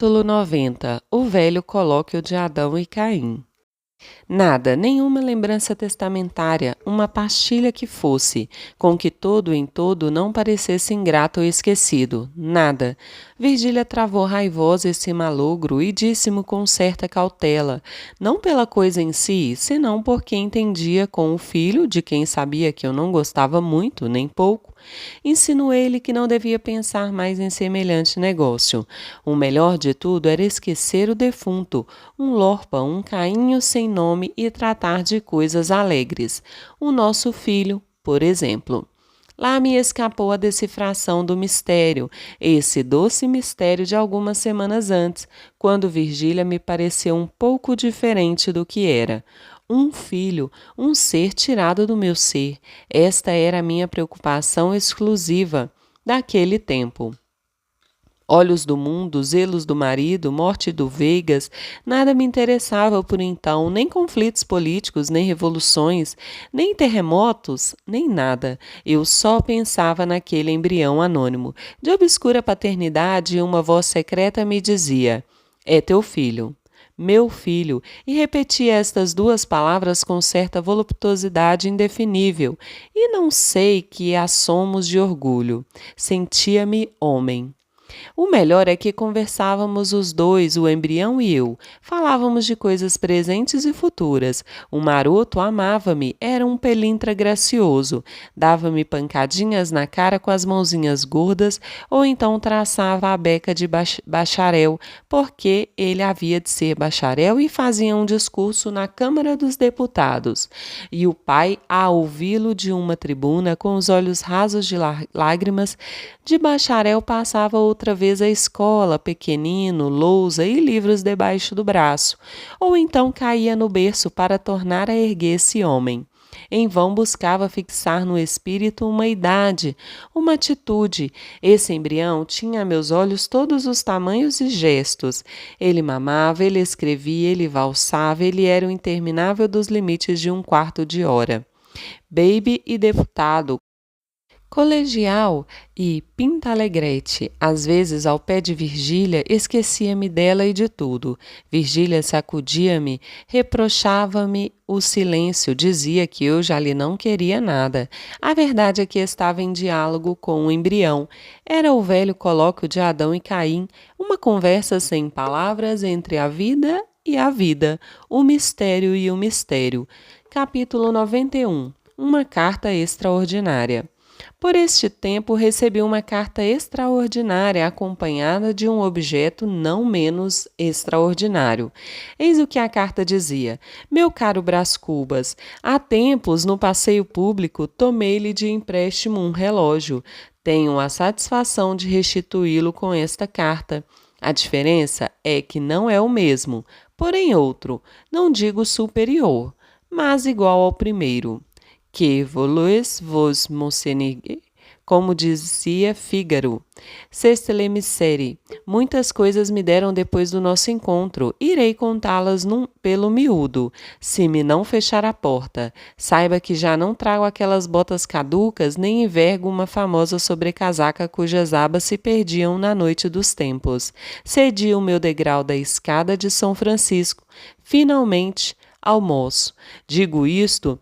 Capítulo 90. O velho colóquio de Adão e Caim. Nada, nenhuma lembrança testamentária, uma pastilha que fosse, com que todo em todo não parecesse ingrato ou esquecido. Nada. Virgília travou raivosa esse malogro e disse-mo com certa cautela, não pela coisa em si, senão porque entendia com o filho, de quem sabia que eu não gostava muito, nem pouco. Insinuei-lhe que não devia pensar mais em semelhante negócio. O melhor de tudo era esquecer o defunto, um lorpa, um cainho sem nome e tratar de coisas alegres. O nosso filho, por exemplo. Lá me escapou a decifração do mistério, esse doce mistério de algumas semanas antes, quando Virgília me pareceu um pouco diferente do que era. Um filho, um ser tirado do meu ser. Esta era a minha preocupação exclusiva daquele tempo. Olhos do mundo, zelos do marido, morte do Veigas, nada me interessava por então, nem conflitos políticos, nem revoluções, nem terremotos, nem nada. Eu só pensava naquele embrião anônimo. De obscura paternidade, uma voz secreta me dizia: é teu filho. Meu filho, e repetia estas duas palavras com certa voluptuosidade indefinível, e não sei que assomos de orgulho. Sentia-me homem. O melhor é que conversávamos os dois, o embrião e eu. Falávamos de coisas presentes e futuras. O maroto amava-me, era um pelintra gracioso. Dava-me pancadinhas na cara com as mãozinhas gordas, ou então traçava a beca de bacharel, porque ele havia de ser bacharel e fazia um discurso na Câmara dos Deputados. E o pai, a ouvi-lo de uma tribuna, com os olhos rasos de lágrimas, de bacharel passava outra vez à escola, pequenino, lousa e livros debaixo do braço, ou então caía no berço para tornar a erguer esse homem. Em vão buscava fixar no espírito uma idade, uma atitude. Esse embrião tinha a meus olhos todos os tamanhos e gestos. Ele mamava, ele escrevia, ele valsava, ele era o interminável dos limites de um quarto de hora. Baby e deputado, colegial e pintalegrete, às vezes ao pé de Virgília, esquecia-me dela e de tudo. Virgília sacudia-me, reprochava-me o silêncio, dizia que eu já lhe não queria nada. A verdade é que estava em diálogo com o embrião. Era o velho colóquio de Adão e Caim, uma conversa sem palavras entre a vida e a vida, o mistério e o mistério. Capítulo 91. Uma carta extraordinária. Por este tempo recebi uma carta extraordinária acompanhada de um objeto não menos extraordinário. Eis o que a carta dizia: meu caro Brás Cubas, há tempos no passeio público tomei-lhe de empréstimo um relógio. Tenho a satisfação de restituí-lo com esta carta. A diferença é que não é o mesmo, porém outro, não digo superior, mas igual ao primeiro. Que voulez vos monseigneur, como dizia Fígaro. Sestele missere, muitas coisas me deram depois do nosso encontro, irei contá-las pelo miúdo, se me não fechar a porta. Saiba que já não trago aquelas botas caducas, nem envergo uma famosa sobrecasaca cujas abas se perdiam na noite dos tempos. Cedi o meu degrau da escada de São Francisco. Finalmente, almoço. Digo isto,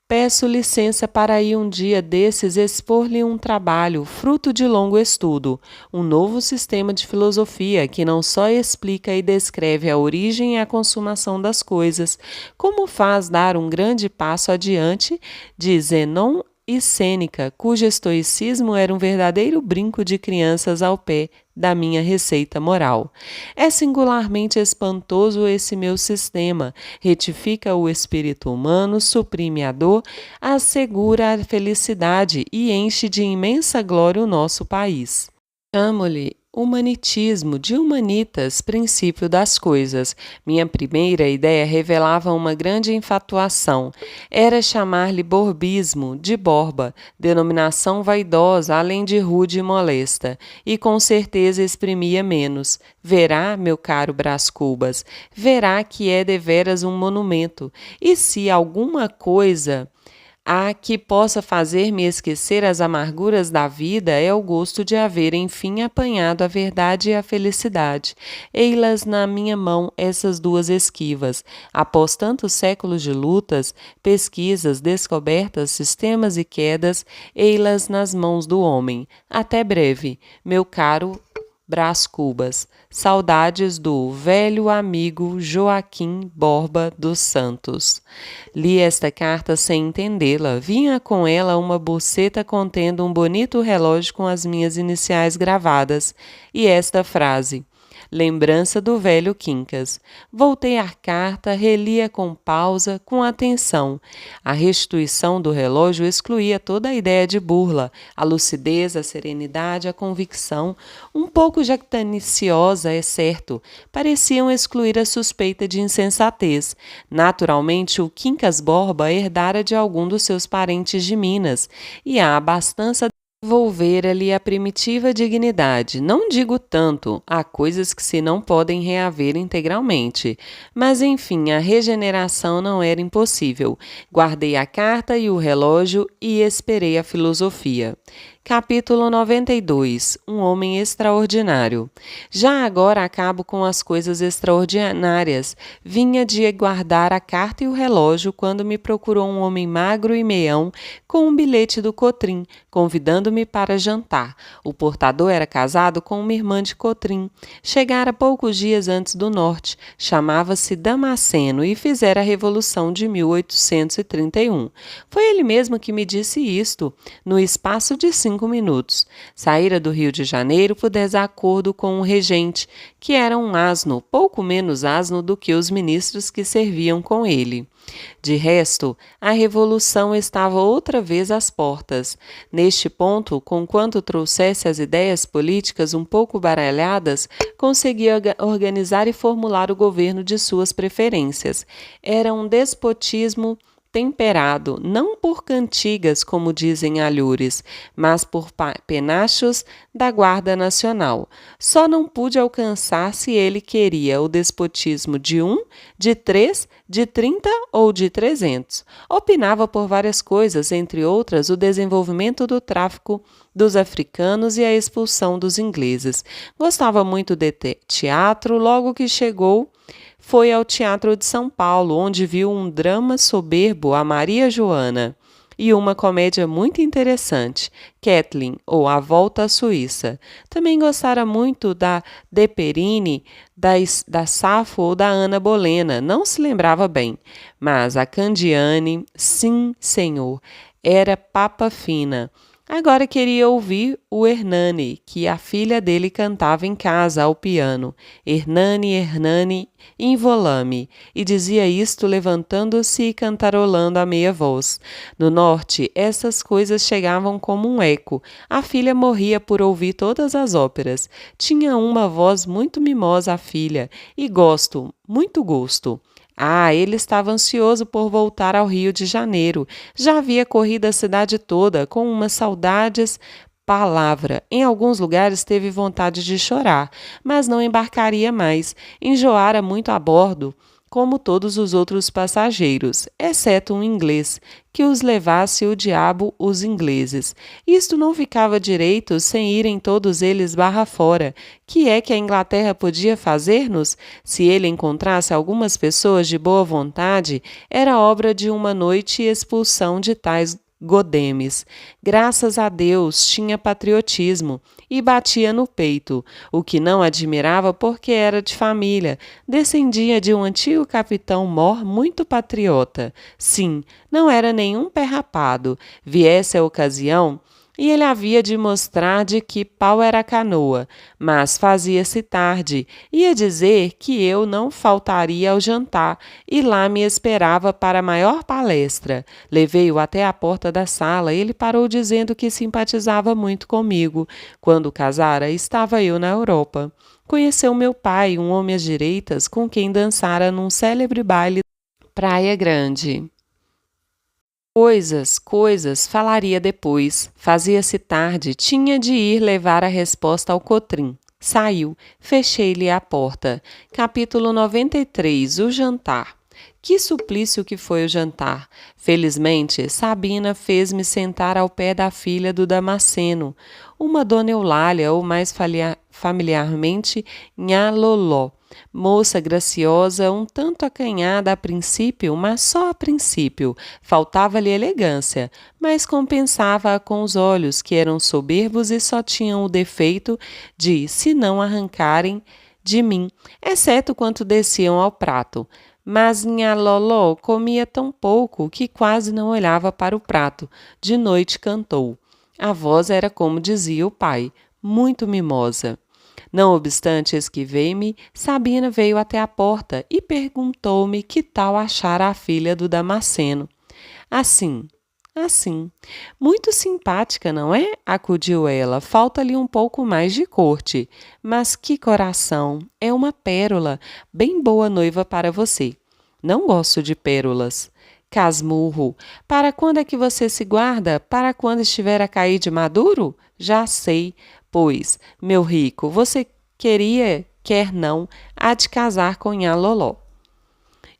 peço licença para ir um dia desses expor-lhe um trabalho, fruto de longo estudo, um novo sistema de filosofia que não só explica e descreve a origem e a consumação das coisas, como faz dar um grande passo adiante de Zenon e Sêneca, cujo estoicismo era um verdadeiro brinco de crianças ao pé da minha receita moral. É singularmente espantoso esse meu sistema, retifica o espírito humano, suprime a dor, assegura a felicidade e enche de imensa glória o nosso país. Chamo-lhe humanitismo, de humanitas, princípio das coisas. Minha primeira ideia revelava uma grande infatuação. Era chamar-lhe borbismo, de borba, denominação vaidosa, além de rude e molesta, e com certeza exprimia menos. Verá, meu caro Brás Cubas, verá que é deveras um monumento, e se alguma coisa A que possa fazer-me esquecer as amarguras da vida é o gosto de haver, enfim, apanhado a verdade e a felicidade. Ei-las na minha mão, essas duas esquivas. Após tantos séculos de lutas, pesquisas, descobertas, sistemas e quedas, ei-las nas mãos do homem. Até breve, meu caro Brás Cubas. Saudades do velho amigo Joaquim Borba dos Santos. Li esta carta sem entendê-la. Vinha com ela uma boceta contendo um bonito relógio com as minhas iniciais gravadas e esta frase: lembrança do velho Quincas. Voltei à carta, relia com pausa, com atenção. A restituição do relógio excluía toda a ideia de burla, a lucidez, a serenidade, a convicção, um pouco jactanciosa, é certo, pareciam excluir a suspeita de insensatez. Naturalmente, o Quincas Borba herdara de algum dos seus parentes de Minas, e a abastança devolvera-lhe a primitiva dignidade. Não digo tanto, há coisas que se não podem reaver integralmente. Mas, enfim, a regeneração não era impossível. Guardei a carta e o relógio e esperei a filosofia. Capítulo 92. Um homem extraordinário. Já agora acabo com as coisas extraordinárias. Vinha de guardar a carta e o relógio quando me procurou um homem magro e meião com um bilhete do Cotrim, convidando-me para jantar. O portador era casado com uma irmã de Cotrim. Chegara poucos dias antes do norte. Chamava-se Damasceno e fizera a Revolução de 1831. Foi ele mesmo que me disse isto, no espaço de 5 minutos. Saíra do Rio de Janeiro por desacordo com o regente, que era um asno, pouco menos asno do que os ministros que serviam com ele. De resto, a Revolução estava outra vez às portas. Neste ponto, conquanto trouxesse as ideias políticas um pouco baralhadas, conseguia organizar e formular o governo de suas preferências. Era um despotismo temperado, não por cantigas, como dizem alhures, mas por penachos da Guarda Nacional. Só não pude alcançar se ele queria o despotismo de 1, de 3, de 30 ou de 300. Opinava por várias coisas, entre outras, o desenvolvimento do tráfico dos africanos e a expulsão dos ingleses. Gostava muito de teatro, logo que chegou foi ao Teatro de São Paulo, onde viu um drama soberbo, a Maria Joana, e uma comédia muito interessante, Kathleen, ou A Volta à Suíça. Também gostara muito da De Perini, da Safo ou da Ana Bolena, não se lembrava bem, mas a Candiani, sim, senhor, era papa fina. Agora queria ouvir o Hernani, que a filha dele cantava em casa ao piano. Hernani, Hernani, involame, e dizia isto levantando-se e cantarolando a meia voz. No norte, essas coisas chegavam como um eco. A filha morria por ouvir todas as óperas. Tinha uma voz muito mimosa a filha, e gosto, muito gosto. Ah, ele estava ansioso por voltar ao Rio de Janeiro. Já havia corrido a cidade toda, com umas saudades. Palavra. Em alguns lugares teve vontade de chorar, mas não embarcaria mais. Enjoara muito a bordo, como todos os outros passageiros, exceto um inglês, que os levasse o diabo os ingleses. Isto não ficava direito sem irem todos eles barra fora. Que é que a Inglaterra podia fazer-nos? Se ele encontrasse algumas pessoas de boa vontade, era obra de uma noite e expulsão de tais godemes. Graças a Deus tinha patriotismo e batia no peito, o que não admirava porque era de família, descendia de um antigo capitão-mor muito patriota. Sim, não era nenhum pé rapado. Viesse a ocasião e ele havia de mostrar de que pau era a canoa, mas fazia-se tarde. Ia dizer que eu não faltaria ao jantar e lá me esperava para a maior palestra. Levei-o até a porta da sala e ele parou dizendo que simpatizava muito comigo. Quando casara, estava eu na Europa. Conheceu meu pai, um homem às direitas, com quem dançara num célebre baile Praia Grande. Coisas, falaria depois. Fazia-se tarde, tinha de ir levar a resposta ao Cotrim. Saiu, fechei-lhe a porta. Capítulo 93. O jantar. Que suplício que foi o jantar! Felizmente, Sabina fez-me sentar ao pé da filha do Damasceno, uma dona Eulália, ou mais familiarmente, Nhã Loló, moça graciosa, um tanto acanhada a princípio, mas só a princípio. Faltava-lhe elegância, mas compensava-a com os olhos, que eram soberbos e só tinham o defeito de, se não arrancarem de mim, exceto quanto desciam ao prato. Mas Nhã Loló comia tão pouco que quase não olhava para o prato. De noite cantou. A voz era como dizia o pai, muito mimosa. Não obstante, esquivei-me, Sabina veio até a porta e perguntou-me que tal achara a filha do Damasceno. Assim, assim. Muito simpática, não é? Acudiu ela. Falta-lhe um pouco mais de corte. Mas que coração! É uma pérola. Bem boa noiva para você. Não gosto de pérolas. Casmurro. Para quando é que você se guarda? Para quando estiver a cair de maduro? Já sei. Pois, meu rico, você quer não, há de casar com Nhã Loló.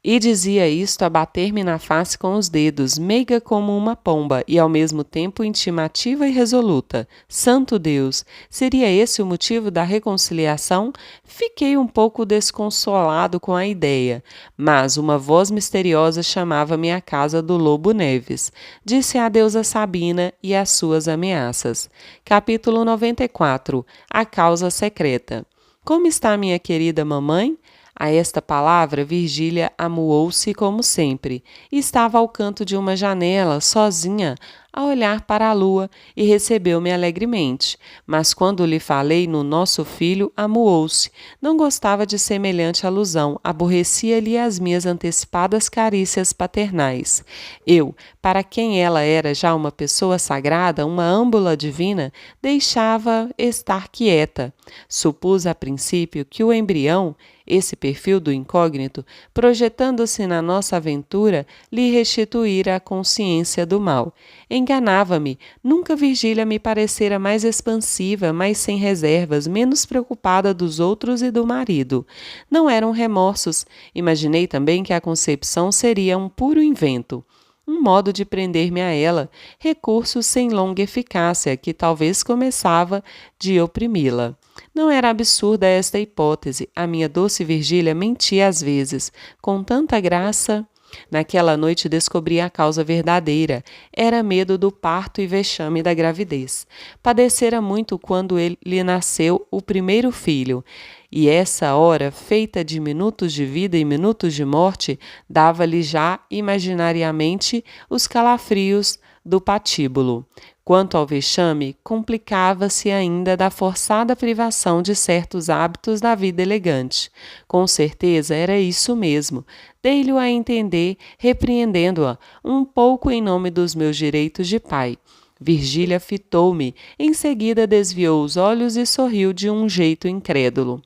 E dizia isto a bater-me na face com os dedos, meiga como uma pomba e ao mesmo tempo intimativa e resoluta. Santo Deus! Seria esse o motivo da reconciliação? Fiquei um pouco desconsolado com a ideia, mas uma voz misteriosa chamava-me à casa do Lobo Neves. Disse adeus a Sabina e às suas ameaças. Capítulo 94. A causa secreta. Como está minha querida mamãe? A esta palavra, Virgília amuou-se como sempre. Estava ao canto de uma janela, sozinha, a olhar para a lua, e recebeu-me alegremente. Mas quando lhe falei no nosso filho, amuou-se. Não gostava de semelhante alusão, aborrecia-lhe as minhas antecipadas carícias paternais. Eu, para quem ela era já uma pessoa sagrada, uma âmbula divina, deixava estar quieta. Supus a princípio que o embrião, esse perfil do incógnito, projetando-se na nossa aventura, lhe restituíra a consciência do mal. Enganava-me. Nunca Virgília me parecera mais expansiva, mais sem reservas, menos preocupada dos outros e do marido. Não eram remorsos. Imaginei também que a concepção seria um puro invento. Um modo de prender-me a ela, recurso sem longa eficácia, que talvez começava de oprimi-la. Não era absurda esta hipótese. A minha doce Virgília mentia às vezes, com tanta graça. Naquela noite descobri a causa verdadeira. Era medo do parto e vexame da gravidez. Padecera muito quando lhe nasceu o primeiro filho. E essa hora, feita de minutos de vida e minutos de morte, dava-lhe já imaginariamente os calafrios do patíbulo. Quanto ao vexame, complicava-se ainda da forçada privação de certos hábitos da vida elegante. Com certeza era isso mesmo. Dei-lhe a entender, repreendendo-a, um pouco em nome dos meus direitos de pai. Virgília fitou-me, em seguida desviou os olhos e sorriu de um jeito incrédulo.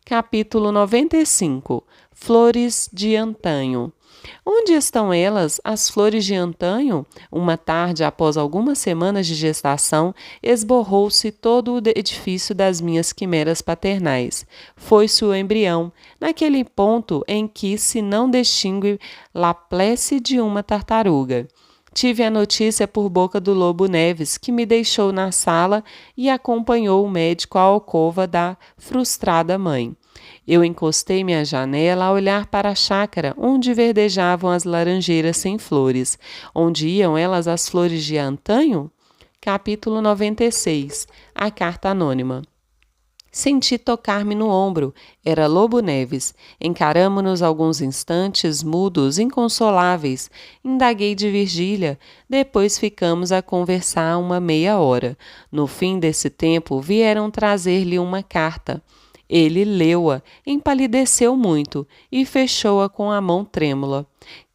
Capítulo 95. Flores de antanho. Onde estão elas, as flores de antanho? Uma tarde, após algumas semanas de gestação, esborrou-se todo o edifício das minhas quimeras paternais. Foi-se o embrião, naquele ponto em que se não distingue Laplace de uma tartaruga. Tive a notícia por boca do Lobo Neves, que me deixou na sala e acompanhou o médico à alcova da frustrada mãe. Eu encostei-me à janela a olhar para a chácara, onde verdejavam as laranjeiras sem flores. Onde iam elas as flores de antanho? Capítulo 96. A carta anônima. Senti tocar-me no ombro. Era Lobo Neves. Encaramo-nos alguns instantes, mudos, inconsoláveis. Indaguei de Virgília. Depois ficamos a conversar uma meia hora. No fim desse tempo, vieram trazer-lhe uma carta. Ele leu-a, empalideceu muito e fechou-a com a mão trêmula.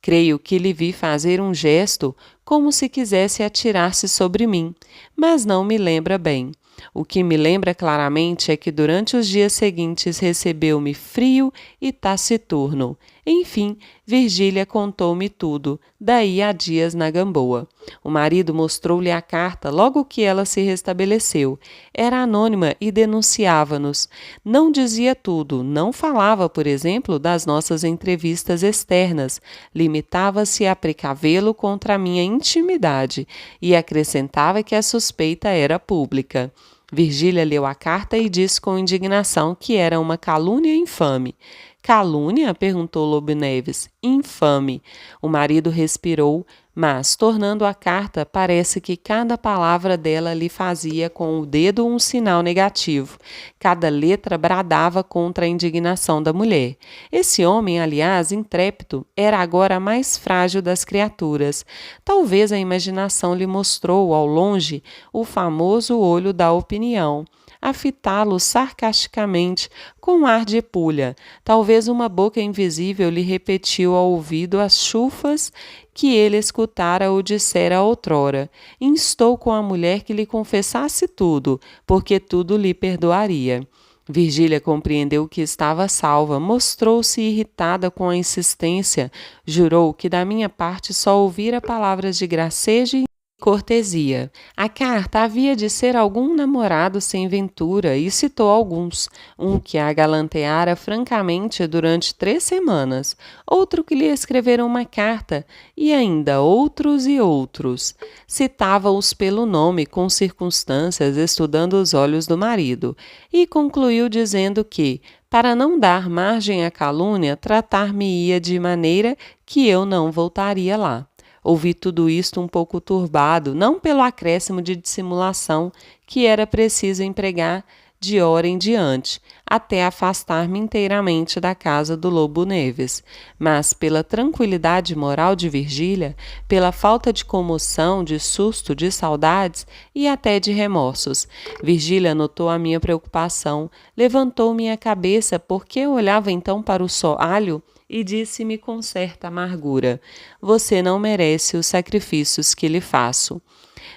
Creio que lhe vi fazer um gesto, como se quisesse atirar-se sobre mim, mas não me lembra bem. O que me lembra claramente é que durante os dias seguintes recebeu-me frio e taciturno. Enfim, Virgília contou-me tudo, daí a dias na Gamboa. O marido mostrou-lhe a carta logo que ela se restabeleceu. Era anônima e denunciava-nos. Não dizia tudo, não falava, por exemplo, das nossas entrevistas externas. Limitava-se a precavê-lo contra a minha intimidade e acrescentava que a suspeita era pública. Virgília leu a carta e disse com indignação que era uma calúnia infame. Calúnia? Perguntou Lobo Neves. Infame. O marido respirou, mas, tornando a carta, parece que cada palavra dela lhe fazia com o dedo um sinal negativo. Cada letra bradava contra a indignação da mulher. Esse homem, aliás, intrépido, era agora a mais frágil das criaturas. Talvez a imaginação lhe mostrou, ao longe, o famoso olho da opinião, a fitá-lo sarcasticamente, com um ar de pulha. Talvez uma boca invisível lhe repetiu ao ouvido as chufas que ele escutara ou dissera outrora. Instou com a mulher que lhe confessasse tudo, porque tudo lhe perdoaria. Virgília compreendeu que estava salva, mostrou-se irritada com a insistência, jurou que da minha parte só ouvira palavras de gracejo e cortesia. A carta havia de ser algum namorado sem ventura e citou alguns. Um que a galanteara francamente durante 3 semanas, outro que lhe escrevera uma carta e ainda outros e outros. Citava-os pelo nome, com circunstâncias, estudando os olhos do marido, e concluiu dizendo que, para não dar margem à calúnia, tratar-me-ia de maneira que eu não voltaria lá. Ouvi tudo isto um pouco turbado, não pelo acréscimo de dissimulação que era preciso empregar de hora em diante, até afastar-me inteiramente da casa do Lobo Neves, mas pela tranquilidade moral de Virgília, pela falta de comoção, de susto, de saudades e até de remorsos. Virgília notou a minha preocupação, levantou minha cabeça porque eu olhava então para o soalho e disse-me com certa amargura: você não merece os sacrifícios que lhe faço.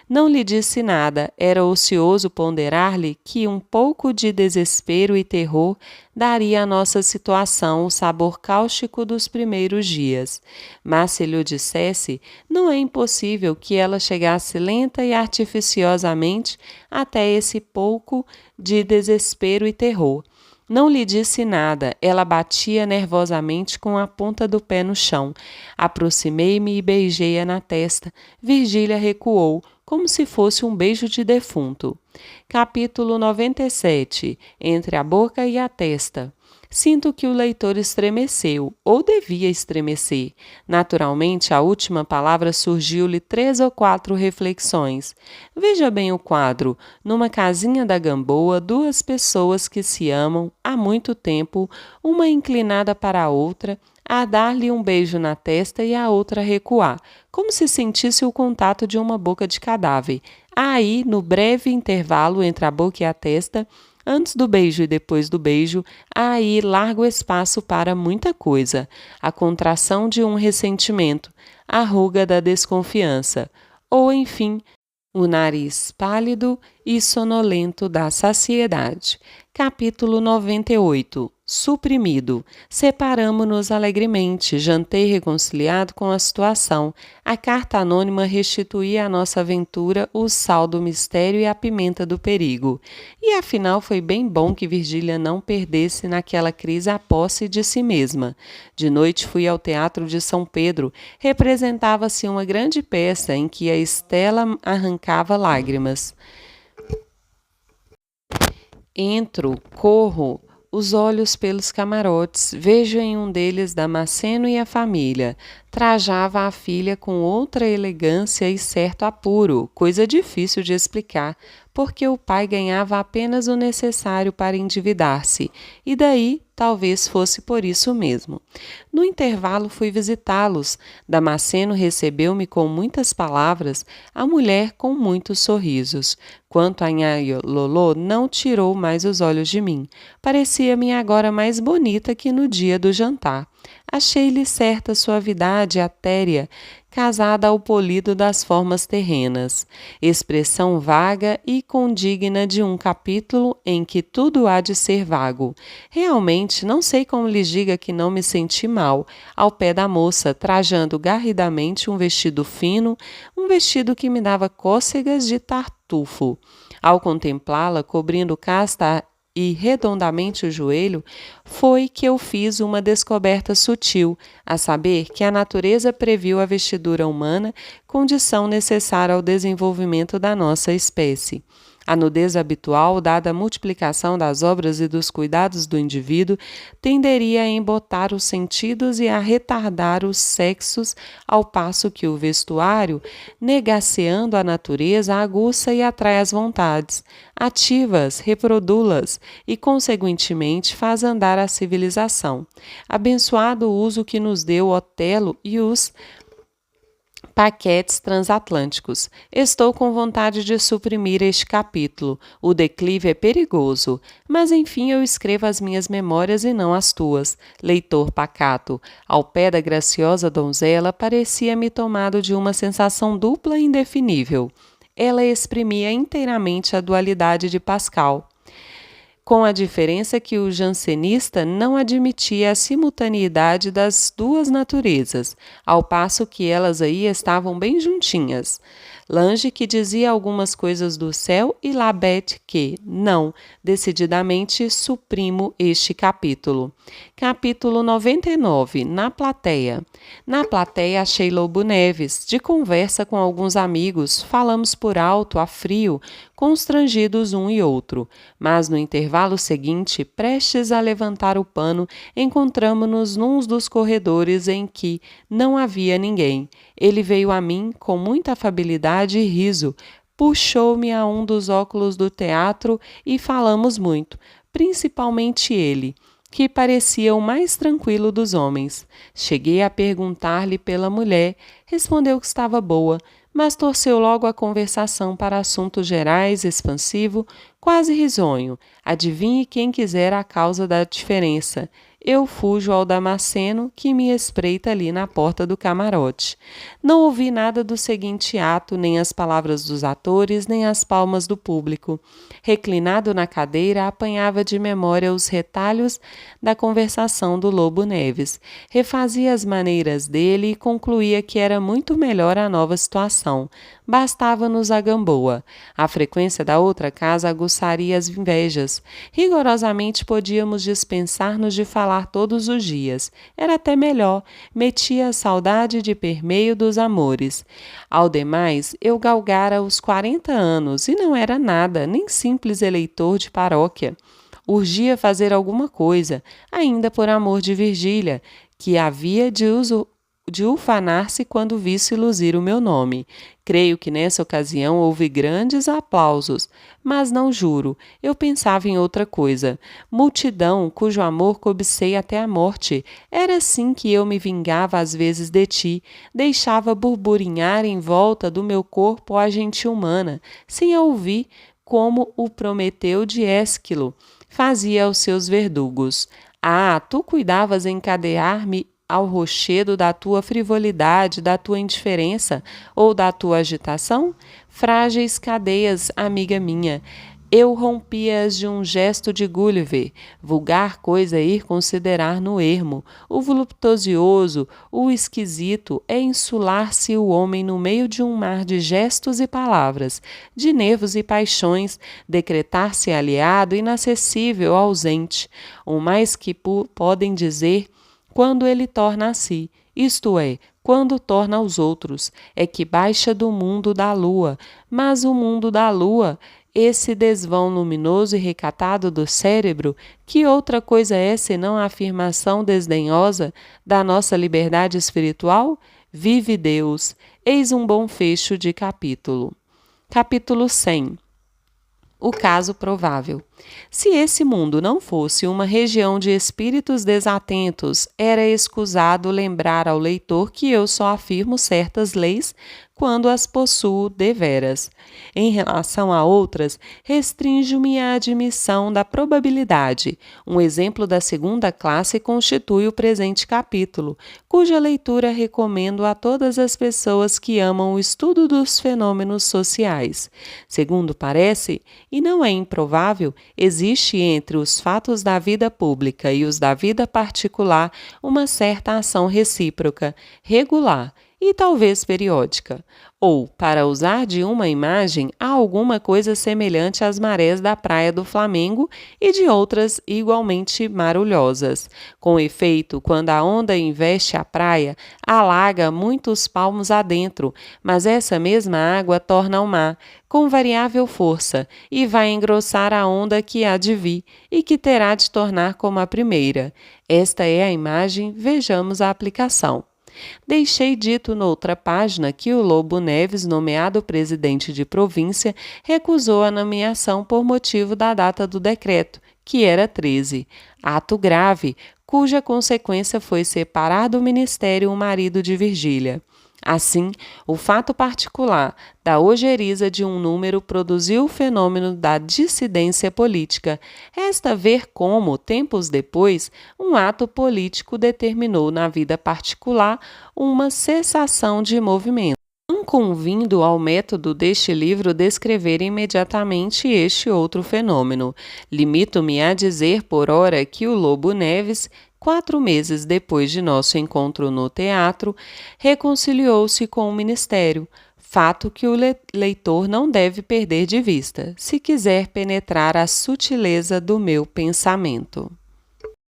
Não lhe disse nada, era ocioso ponderar-lhe que um pouco de desespero e terror daria à nossa situação o sabor cáustico dos primeiros dias. Mas se lhe o dissesse, não é impossível que ela chegasse lenta e artificiosamente até esse pouco de desespero e terror. Não lhe disse nada, ela batia nervosamente com a ponta do pé no chão. Aproximei-me e beijei-a na testa. Virgília recuou, como se fosse um beijo de defunto. Capítulo 97. Entre a boca e a testa. Sinto que o leitor estremeceu, ou devia estremecer. Naturalmente, a última palavra surgiu-lhe 3 ou 4 reflexões. Veja bem o quadro. Numa casinha da Gamboa, 2 pessoas que se amam há muito tempo, uma inclinada para a outra, a dar-lhe um beijo na testa e a outra recuar, como se sentisse o contato de uma boca de cadáver. Aí, no breve intervalo entre a boca e a testa, antes do beijo e depois do beijo, há aí largo espaço para muita coisa. A contração de um ressentimento, a ruga da desconfiança, ou, enfim, o nariz pálido e sonolento da saciedade. Capítulo 98. Suprimido. Separamo-nos alegremente, jantei reconciliado com a situação. A carta anônima restituía à nossa aventura o sal do mistério e a pimenta do perigo. E afinal foi bem bom que Virgília não perdesse naquela crise a posse de si mesma. De noite fui ao Teatro de São Pedro. Representava-se uma grande peça em que a Estela arrancava lágrimas. Entro, corro, os olhos pelos camarotes, vejo em um deles Damasceno e a família. Trajava a filha com outra elegância e certo apuro, coisa difícil de explicar, porque o pai ganhava apenas o necessário para endividar-se, e daí talvez fosse por isso mesmo. No intervalo fui visitá-los. Damasceno recebeu-me com muitas palavras, a mulher com muitos sorrisos. Quanto a Nhanhá Loló, não tirou mais os olhos de mim. Parecia-me agora mais bonita que no dia do jantar. Achei-lhe certa suavidade etérea, casada ao polido das formas terrenas, expressão vaga e condigna de um capítulo em que tudo há de ser vago. Realmente Gente, não sei como lhes diga que não me senti mal ao pé da moça, trajando garridamente um vestido fino, um vestido que me dava cócegas de tartufo. Ao contemplá-la, cobrindo casta e redondamente o joelho, foi que eu fiz uma descoberta sutil, a saber que a natureza previu a vestidura humana, condição necessária ao desenvolvimento da nossa espécie. A nudez habitual, dada a multiplicação das obras e dos cuidados do indivíduo, tenderia a embotar os sentidos e a retardar os sexos, ao passo que o vestuário, negaceando a natureza, aguça e atrai as vontades, ativa-as, reproduz-las e, consequentemente, faz andar a civilização. Abençoado o uso que nos deu Otelo e os paquetes transatlânticos. Estou com vontade de suprimir este capítulo. O declive é perigoso, mas enfim eu escrevo as minhas memórias e não as tuas. Leitor pacato, ao pé da graciosa donzela, parecia-me tomado de uma sensação dupla e indefinível. Ela exprimia inteiramente a dualidade de Pascal, com a diferença que o jansenista não admitia a simultaneidade das duas naturezas, ao passo que elas aí estavam bem juntinhas. Lange que dizia algumas coisas do céu e Labette que, não, decididamente suprimo este capítulo. Capítulo 99, na plateia. Na plateia achei Lobo Neves, de conversa com alguns amigos, falamos por alto, a frio, constrangidos um e outro, mas no intervalo seguinte, prestes a levantar o pano, encontramo-nos num dos corredores em que não havia ninguém. Ele veio a mim com muita afabilidade e riso, puxou-me a um dos óculos do teatro e falamos muito, principalmente ele, que parecia o mais tranquilo dos homens. Cheguei a perguntar-lhe pela mulher, respondeu que estava boa, mas torceu logo a conversação para assuntos gerais, expansivo, quase risonho. Adivinhe quem quiser a causa da diferença. Eu fujo ao Damasceno, que me espreita ali na porta do camarote. Não ouvi nada do seguinte ato, nem as palavras dos atores, nem as palmas do público. Reclinado na cadeira, apanhava de memória os retalhos da conversação do Lobo Neves. Refazia as maneiras dele e concluía que era muito melhor a nova situação. Bastava-nos a Gamboa. A frequência da outra casa aguçaria as invejas. Rigorosamente podíamos dispensar-nos de falar todos os dias. Era até melhor, metia a saudade de permeio dos amores. Ao demais, eu galgara os 40 anos e não era nada, nem simples eleitor de paróquia. Urgia fazer alguma coisa, ainda por amor de Virgília, que havia de ufanar-se quando visse luzir o meu nome. Creio que nessa ocasião houve grandes aplausos, mas não juro, eu pensava em outra coisa. Multidão, cujo amor cobicei até a morte, era assim que eu me vingava às vezes de ti, deixava burburinhar em volta do meu corpo a gentil humana, sem a ouvir, como o Prometeu de Ésquilo fazia aos seus verdugos. Ah, tu cuidavas encadear-me ao rochedo da tua frivolidade, da tua indiferença ou da tua agitação? Frágeis cadeias, amiga minha, eu rompi-as de um gesto de Gulliver. Vulgar coisa é ir considerar no ermo. O voluptuoso, o esquisito, é insular-se o homem no meio de um mar de gestos e palavras, de nervos e paixões, decretar-se aliado, inacessível, ausente. O mais que podem dizer quando ele torna a si, isto é, quando torna aos outros, é que baixa do mundo da lua, mas o mundo da lua, esse desvão luminoso e recatado do cérebro, que outra coisa é senão a afirmação desdenhosa da nossa liberdade espiritual? Vive Deus! Eis um bom fecho de capítulo. Capítulo 100. O caso provável. Se esse mundo não fosse uma região de espíritos desatentos, era escusado lembrar ao leitor que eu só afirmo certas leis quando as possuo deveras. Em relação a outras, restrinjo-me à admissão da probabilidade. Um exemplo da segunda classe constitui o presente capítulo, cuja leitura recomendo a todas as pessoas que amam o estudo dos fenômenos sociais. Segundo parece, e não é improvável, Existe entre os fatos da vida pública e os da vida particular uma certa ação recíproca, regular e talvez periódica. Ou, para usar de uma imagem, há alguma coisa semelhante às marés da praia do Flamengo e de outras igualmente marulhosas. Com efeito, quando a onda investe a praia, alaga muitos palmos adentro, mas essa mesma água torna ao mar, com variável força, e vai engrossar a onda que há de vir, e que terá de tornar como a primeira. Esta é a imagem, vejamos a aplicação. Deixei dito noutra página que o Lobo Neves, nomeado presidente de província, recusou a nomeação por motivo da data do decreto, que era 13, ato grave, cuja consequência foi separar do ministério o marido de Virgília. Assim, o fato particular da ojeriza de um número produziu o fenômeno da dissidência política. Resta ver como, tempos depois, um ato político determinou na vida particular uma cessação de movimento. Não convindo ao método deste livro descrever imediatamente este outro fenômeno. Limito-me a dizer por ora que o Lobo Neves, 4 meses depois de nosso encontro no teatro, reconciliou-se com o ministério, fato que o leitor não deve perder de vista, se quiser penetrar a sutileza do meu pensamento.